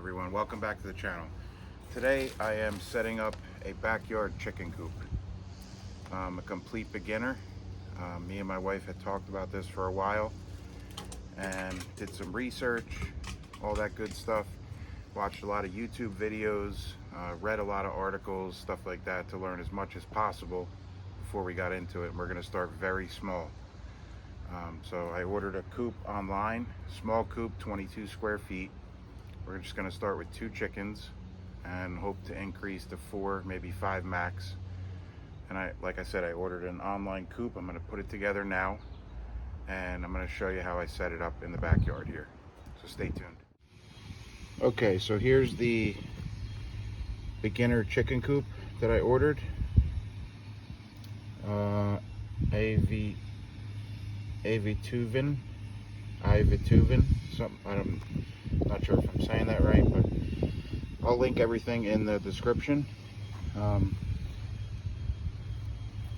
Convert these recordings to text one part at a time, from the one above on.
everyone, welcome back to the channel. Today I am setting up a backyard chicken coop. I'm a complete beginner. Me and my wife had talked about this for a while and did some research, all that good stuff. Watched a lot of YouTube videos, read a lot of articles, stuff like that, to learn as much as possible before we got into it. And we're going to start very small. So I ordered a coop online, small coop, 22 square feet. We're just going to start with 2 chickens and hope to increase to 4, maybe 5 max. And like I said, I ordered an online coop. I'm going to put it together now, and I'm going to show you how I set it up in the backyard here. So stay tuned. Okay, so here's the beginner chicken coop that I ordered. Aivituvin, something, I'm not sure if I'm saying that right, but I'll link everything in the description.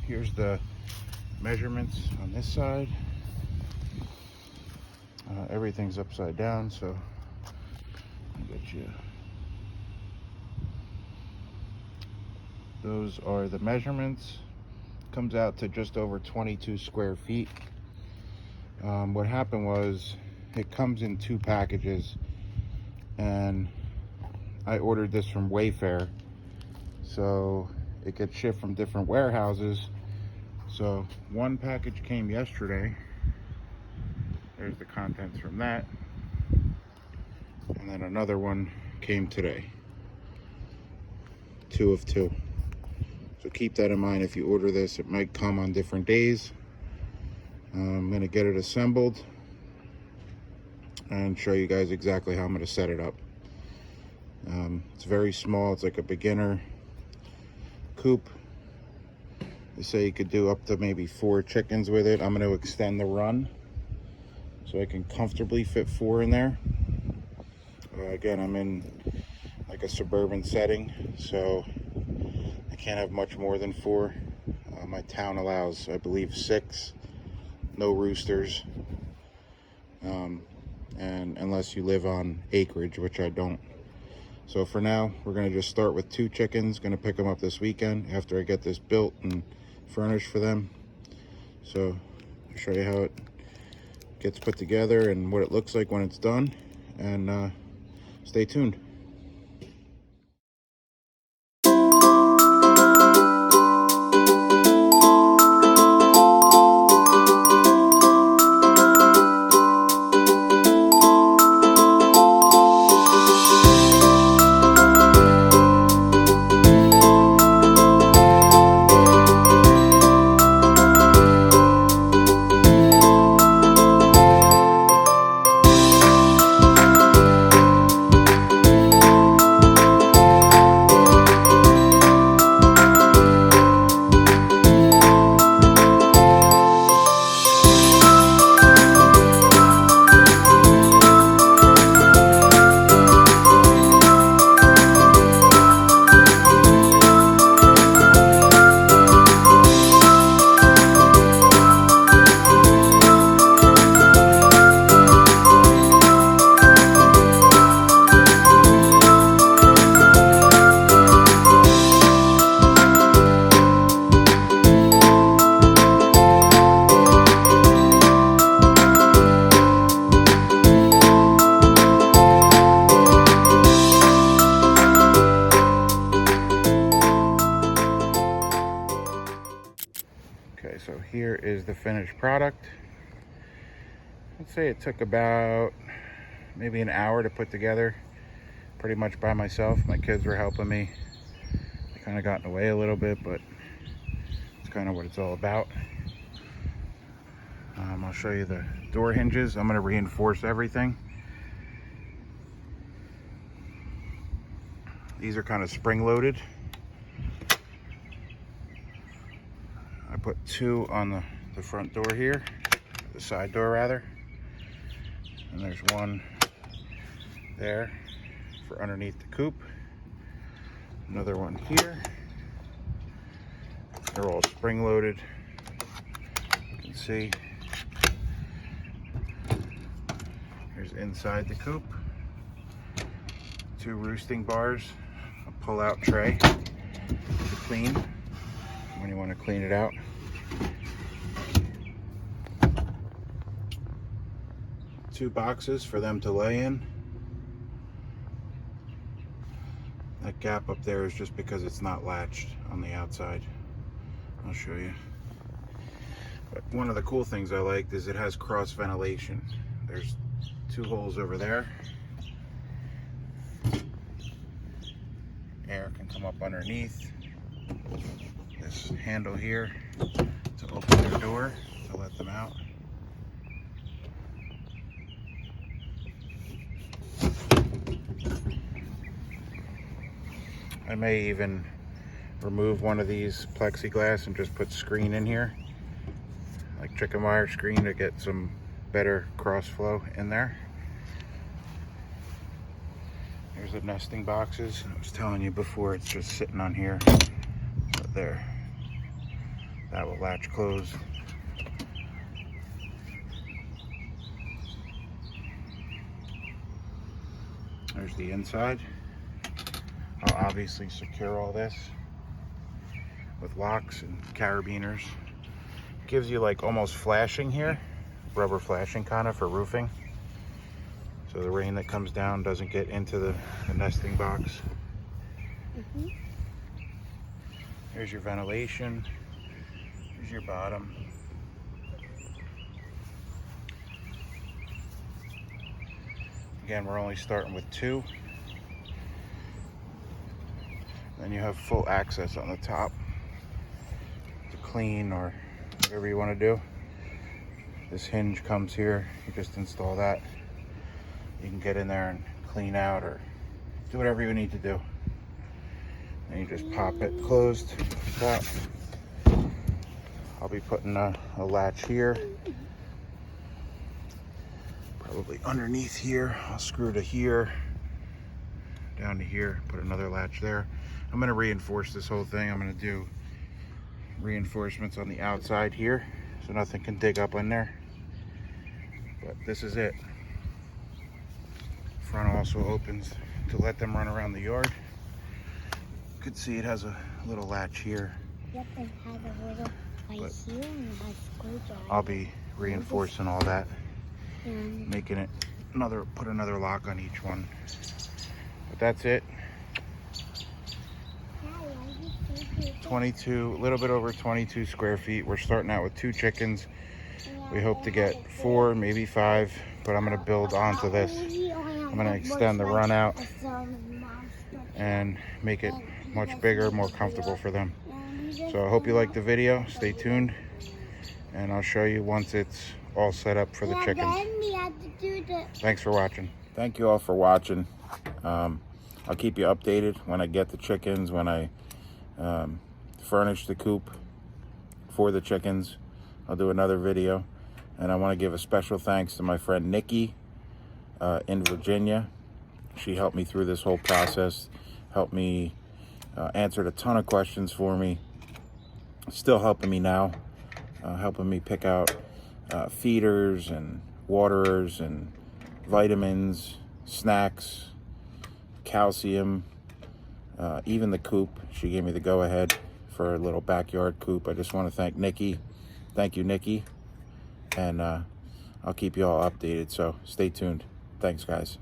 Here's the measurements on this side. Everything's upside down, so I'll get you. Those are the measurements. Comes out to just over 22 square feet. What happened was, it comes in 2 packages, and I ordered this from Wayfair, so it gets shipped from different warehouses. So one package came yesterday. There's the contents from that, and then another one came today. 2 of 2. So keep that in mind. If you order this, it might come on different days. I'm going to get it assembled and show you guys exactly how I'm going to set it up. It's very small. It's like a beginner coop. They say you could do up to maybe 4 chickens with it. I'm going to extend the run so I can comfortably fit 4 in there. Again, I'm in like a suburban setting, so I can't have much more than 4. My town allows, I believe, 6. No roosters, and unless you live on acreage, which I don't. So for now, we're going to just start with 2 chickens. Going to pick them up this weekend after I get this built and furnished for them. So I'll show you how it gets put together and what it looks like when it's done, and stay tuned. Okay, so here is the finished product. Let's say it took about maybe an hour to put together, pretty much by myself. My kids were helping me. I kind of got in the way a little bit, but it's kind of what it's all about. I'll show you the door hinges. I'm going to reinforce everything. These are kind of spring-loaded. I put 2 on the front door here, the side door rather, and there's 1 there for underneath the coop. Another one here. They're all spring-loaded. You can see here's inside the coop. 2 roosting bars, a pull-out tray to clean when you want to clean it out. Two boxes for them to lay in. That gap up there is just because it's not latched on the outside. I'll show you. But one of the cool things I liked is it has cross ventilation. There's 2 holes over there. Air can come up underneath. This handle here to open their door to let them out. I may even remove one of these plexiglass and just put screen in here, like chicken wire screen, to get some better cross flow in there. Here's the nesting boxes. I was telling you before, it's just sitting on here. So there. That will latch close. There's the inside. I'll obviously secure all this with locks and carabiners. Gives you like almost flashing here, rubber flashing kind of for roofing, so the rain that comes down doesn't get into the nesting box. Here's your ventilation. Here's your bottom. Again, we're only starting with 2. Then you have full access on the top to clean or whatever you want to do. This hinge comes here. You just install that. You can get in there and clean out or do whatever you need to do. And you just pop it closed. Top. I'll be putting a latch here. Probably underneath here. I'll screw to here. Down to here. Put another latch there. I'm going to reinforce this whole thing. I'm going to do reinforcements on the outside here so nothing can dig up in there. But this is it. Front also opens to let them run around the yard. You could see it has a little latch here. Yep, it has a little right here and it has screwdriver. I'll be reinforcing all that, making it put another lock on each one. But that's it. 22, a little bit over 22 square feet. We're starting out with 2 chickens. We hope to get 4, maybe 5, but I'm going to build onto this. I'm going to extend the run out and make it much bigger, more comfortable for them. So I hope you liked the video. Stay tuned, and I'll show you once it's all set up for the chickens. Thanks for watching. Thank you all for watching. I'll keep you updated when I get the chickens, when I furnish the coop for the chickens. I'll do another video. And I want to give a special thanks to my friend Nikki in Virginia. She helped me through this whole process, helped me, answered a ton of questions for me, still helping me now, helping me pick out feeders and waterers and vitamins, snacks, calcium, even the coop. She gave me the go-ahead for a little backyard coop. I just want to thank Nikki. Thank you, Nikki. And I'll keep you all updated, so stay tuned. Thanks, guys.